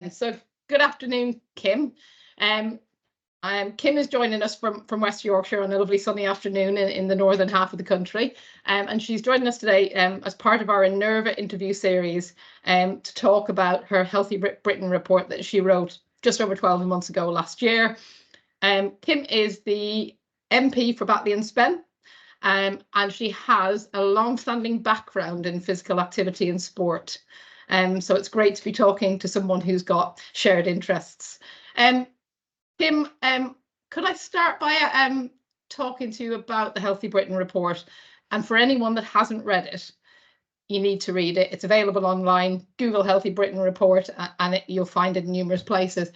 So good afternoon, Kim. Kim is joining us from West Yorkshire on a lovely sunny afternoon in the northern half of the country. And she's joining us today as part of our Innerva interview series to talk about her Healthy Britain report that she wrote just over 12 months ago last year. Kim is the MP for Batley and Spen, and she has a long-standing background in physical activity and sport. So it's great to be talking to someone who's got shared interests. Kim, could I start by talking to you about the Healthy Britain report? And for anyone that hasn't read it, you need to read it. It's available online. Google Healthy Britain report, and you'll find it in numerous places.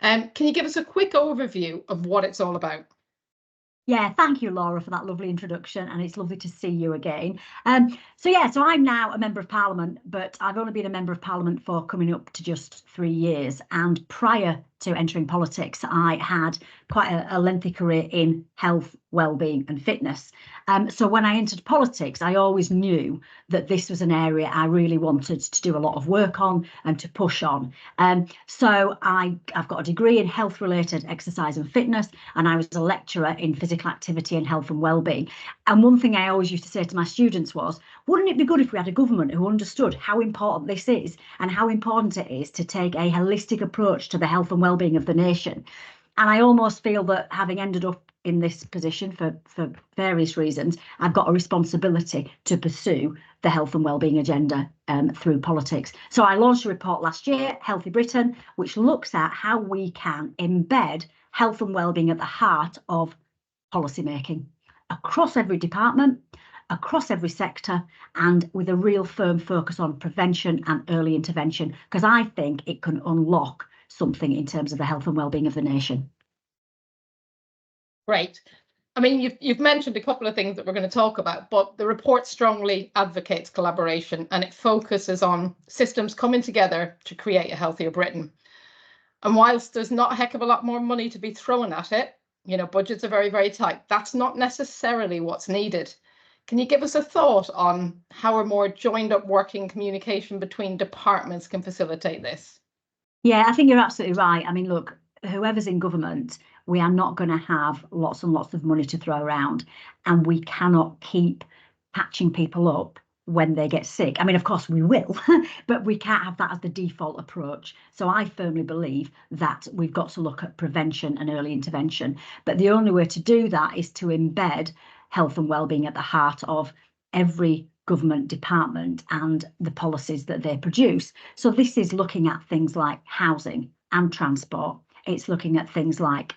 Can you give us a quick overview of what it's all about? Yeah, thank you, Laura, for that lovely introduction, and it's lovely to see you again. So I'm now a Member of Parliament, but I've only been a Member of Parliament for coming up to just 3 years. And prior to entering politics, I had quite a lengthy career in health, well-being and fitness. So when I entered politics, I always knew that this was an area I really wanted to do a lot of work on and to push on. So I've got a degree in health-related exercise and fitness, and I was a lecturer in physical activity and health and well-being. And one thing I always used to say to my students was, wouldn't it be good if we had a government who understood how important this is and how important it is to take a holistic approach to the health and well-being of the nation? And I almost feel that having ended up in this position for various reasons, I've got a responsibility to pursue the health and wellbeing agenda through politics. So I launched a report last year, Healthy Britain, which looks at how we can embed health and wellbeing at the heart of policy making across every department, across every sector, and with a real firm focus on prevention and early intervention, because I think it can unlock something in terms of the health and wellbeing of the nation. Great. I mean, you've mentioned a couple of things that we're going to talk about, but the report strongly advocates collaboration, and it focuses on systems coming together to create a healthier Britain. And whilst there's not a heck of a lot more money to be thrown at it, you know, budgets are very, very tight. That's not necessarily what's needed. Can you give us a thought on how a more joined up working communication between departments can facilitate this? Yeah, I think you're absolutely right. I mean, look, whoever's in government, we are not going to have lots and lots of money to throw around, and we cannot keep patching people up when they get sick. I mean, of course we will, but we can't have that as the default approach. So I firmly believe that we've got to look at prevention and early intervention. But the only way to do that is to embed health and wellbeing at the heart of every government department and the policies that they produce. So this is looking at things like housing and transport. It's looking at things like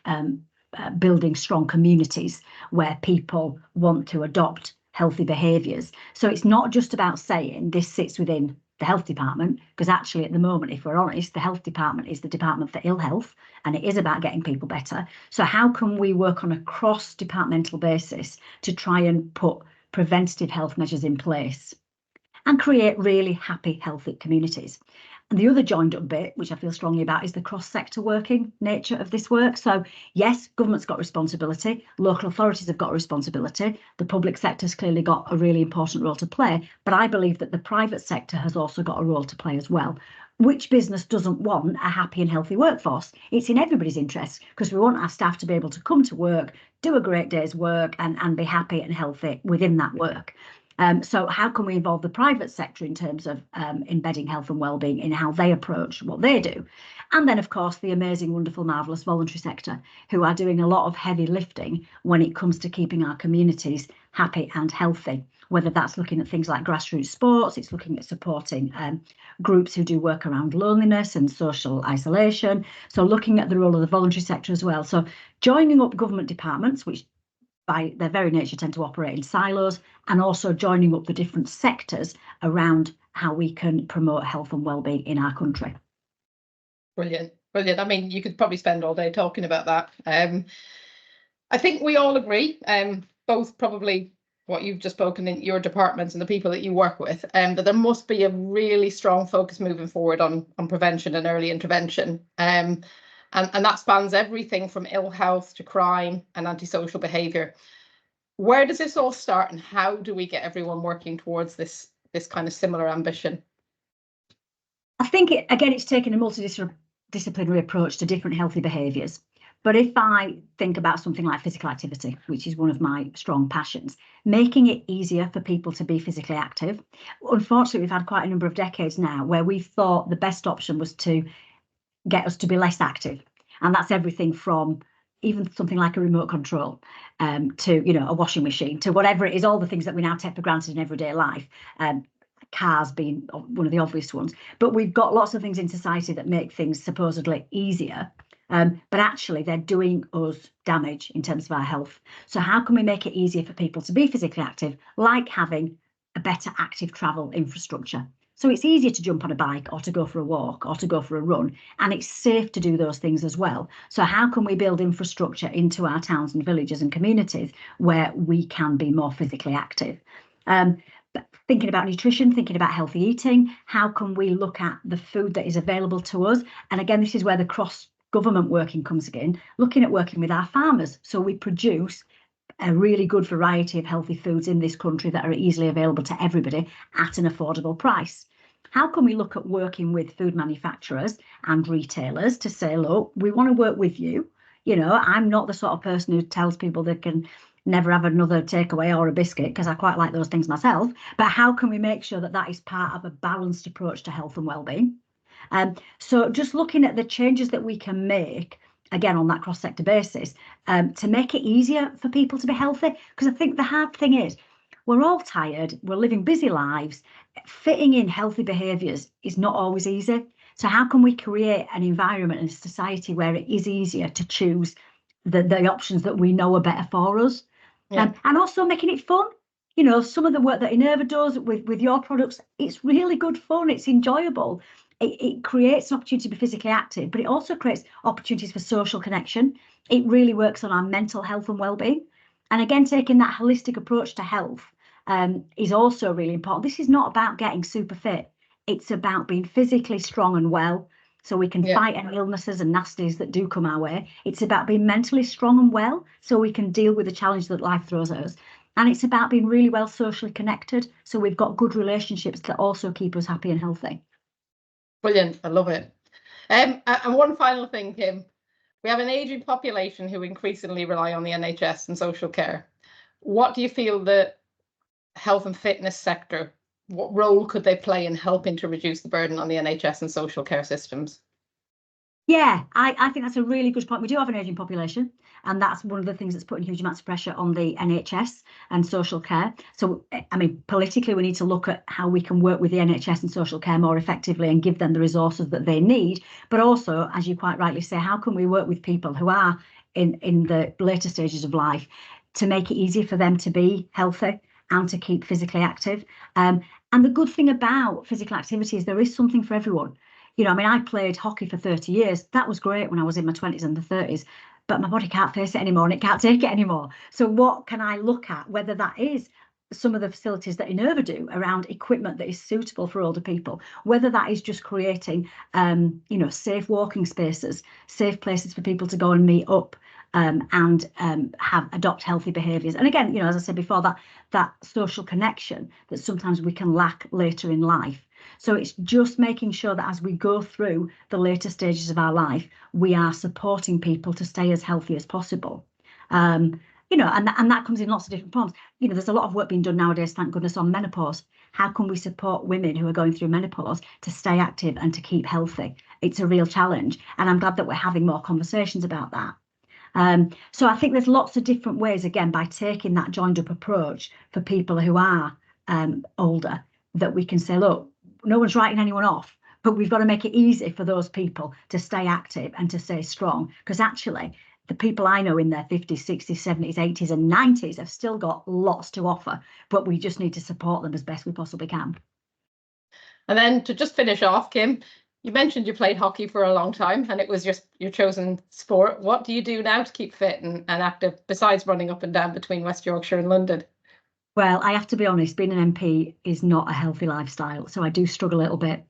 building strong communities where people want to adopt healthy behaviours. So it's not just about saying this sits within the health department, because actually at the moment, if we're honest, the health department is the department for ill health, and it is about getting people better. So how can we work on a cross-departmental basis to try and put preventative health measures in place and create really happy, healthy communities? And the other joined up bit, which I feel strongly about, is the cross-sector working nature of this work. So yes, government's got responsibility, local authorities have got a responsibility, the public sector's clearly got a really important role to play, but I believe that the private sector has also got a role to play as well. Which business doesn't want a happy and healthy workforce? It's in everybody's interest, because we want our staff to be able to come to work, do a great day's work and be happy and healthy within that work. So how can we involve the private sector in terms of embedding health and wellbeing in how they approach what they do? And then, of course, the amazing, wonderful, marvellous voluntary sector, who are doing a lot of heavy lifting when it comes to keeping our communities happy and healthy, whether that's looking at things like grassroots sports, it's looking at supporting groups who do work around loneliness and social isolation. So looking at the role of the voluntary sector as well. So joining up government departments, which by their very nature tend to operate in silos, and also joining up the different sectors around how we can promote health and wellbeing in our country. Brilliant, brilliant. I mean, you could probably spend all day talking about that. I think we all agree, both probably what you've just spoken in your departments and the people that you work with, that there must be a really strong focus moving forward on prevention and early intervention. And that spans everything from ill health to crime and antisocial behaviour. Where does this all start, and how do we get everyone working towards this kind of similar ambition? I think, it's taken a disciplinary approach to different healthy behaviours. But if I think about something like physical activity, which is one of my strong passions, making it easier for people to be physically active. Unfortunately, we've had quite a number of decades now where we've thought the best option was to get us to be less active. And that's everything from even something like a remote control to, you know, a washing machine, to whatever it is, all the things that we now take for granted in everyday life. Cars being one of the obvious ones. But we've got lots of things in society that make things supposedly easier. But actually they're doing us damage in terms of our health. So how can we make it easier for people to be physically active, like having a better active travel infrastructure? So it's easier to jump on a bike or to go for a walk or to go for a run, and it's safe to do those things as well. So how can we build infrastructure into our towns and villages and communities where we can be more physically active? But thinking about nutrition, thinking about healthy eating, how can we look at the food that is available to us? And again, this is where the cross-government working comes again, looking at working with our farmers. So we produce a really good variety of healthy foods in this country that are easily available to everybody at an affordable price. How can we look at working with food manufacturers and retailers to say, look, we want to work with you. You know, I'm not the sort of person who tells people they can never have another takeaway or a biscuit, because I quite like those things myself. But how can we make sure that that is part of a balanced approach to health and well-being? So just looking at the changes that we can make, again, on that cross-sector basis, to make it easier for people to be healthy. Because I think the hard thing is, we're all tired, we're living busy lives, fitting in healthy behaviours is not always easy. So how can we create an environment and a society where it is easier to choose the options that we know are better for us? Yeah. And also making it fun. You know, some of the work that Innerva does with your products, it's really good fun, it's enjoyable. It creates an opportunity to be physically active, but it also creates opportunities for social connection. It really works on our mental health and well-being. And again, taking that holistic approach to health is also really important. This is not about getting super fit. It's about being physically strong and well, so we can fight any illnesses and nasties that do come our way. It's about being mentally strong and well, so we can deal with the challenge that life throws at us. And it's about being really well socially connected, so we've got good relationships that also keep us happy and healthy. Brilliant, I love it. And one final thing, Kim. We have an ageing population who increasingly rely on the NHS and social care. What do you feel the health and fitness sector, what role could they play in helping to reduce the burden on the NHS and social care systems? Yeah, I think that's a really good point. We do have an ageing population, and that's one of the things that's putting huge amounts of pressure on the NHS and social care. So, I mean, politically, we need to look at how we can work with the NHS and social care more effectively and give them the resources that they need. But also, as you quite rightly say, how can we work with people who are in the later stages of life to make it easier for them to be healthy and to keep physically active? And the good thing about physical activity is there is something for everyone. You know, I mean, I played hockey for 30 years. That was great when I was in my 20s and the 30s, but my body can't face it anymore and it can't take it anymore. So what can I look at, whether that is some of the facilities that Innerva do around equipment that is suitable for older people, whether that is just creating, you know, safe walking spaces, safe places for people to go and meet up, and adopt healthy behaviours. And again, you know, as I said before, that social connection that sometimes we can lack later in life. So it's just making sure that as we go through the later stages of our life, we are supporting people to stay as healthy as possible. You know, and that comes in lots of different forms. You know, there's a lot of work being done nowadays, thank goodness, on menopause. How can we support women who are going through menopause to stay active and to keep healthy? It's a real challenge, and I'm glad that we're having more conversations about that. So I think there's lots of different ways, again, by taking that joined up approach for people who are older, that we can say, look, no one's writing anyone off, but we've got to make it easy for those people to stay active and to stay strong. Because actually, the people I know in their 50s, 60s, 70s, 80s and 90s have still got lots to offer, but we just need to support them as best we possibly can. And then to just finish off, Kim, you mentioned you played hockey for a long time and it was just your chosen sport. What do you do now to keep fit and active, besides running up and down between West Yorkshire and London? Well, I have to be honest, being an MP is not a healthy lifestyle, so I do struggle a little bit.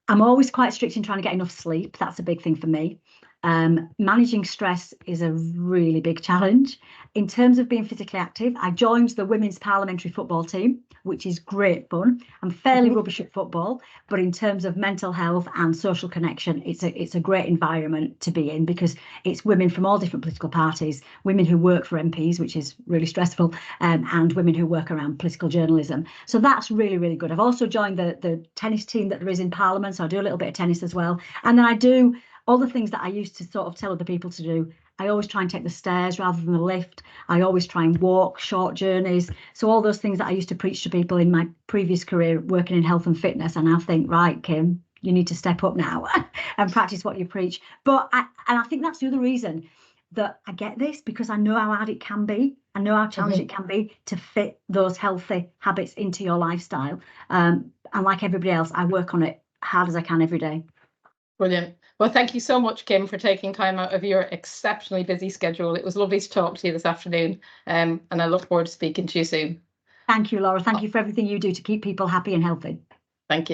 I'm always quite strict in trying to get enough sleep. That's a big thing for me. Managing stress is a really big challenge. In terms of being physically active, I joined the women's parliamentary football team, which is great fun. I'm fairly rubbish at football, but in terms of mental health and social connection, it's a great environment to be in, because it's women from all different political parties, women who work for MPs, which is really stressful, and women who work around political journalism. So that's really, really good. I've also joined the tennis team that there is in Parliament, so I do a little bit of tennis as well. And then I do all the things that I used to sort of tell other people to do. I always try and take the stairs rather than the lift. I always try and walk short journeys. So all those things that I used to preach to people in my previous career working in health and fitness, and I think, right, Kim, you need to step up now and practice what you preach. But I think that's the other reason that I get this, because I know how hard it can be. I know how challenging it can be to fit those healthy habits into your lifestyle. And like everybody else, I work on it hard as I can every day. Brilliant. Well, thank you so much, Kim, for taking time out of your exceptionally busy schedule. It was lovely to talk to you this afternoon, and I look forward to speaking to you soon. Thank you, Laura. Thank you for everything you do to keep people happy and healthy. Thank you.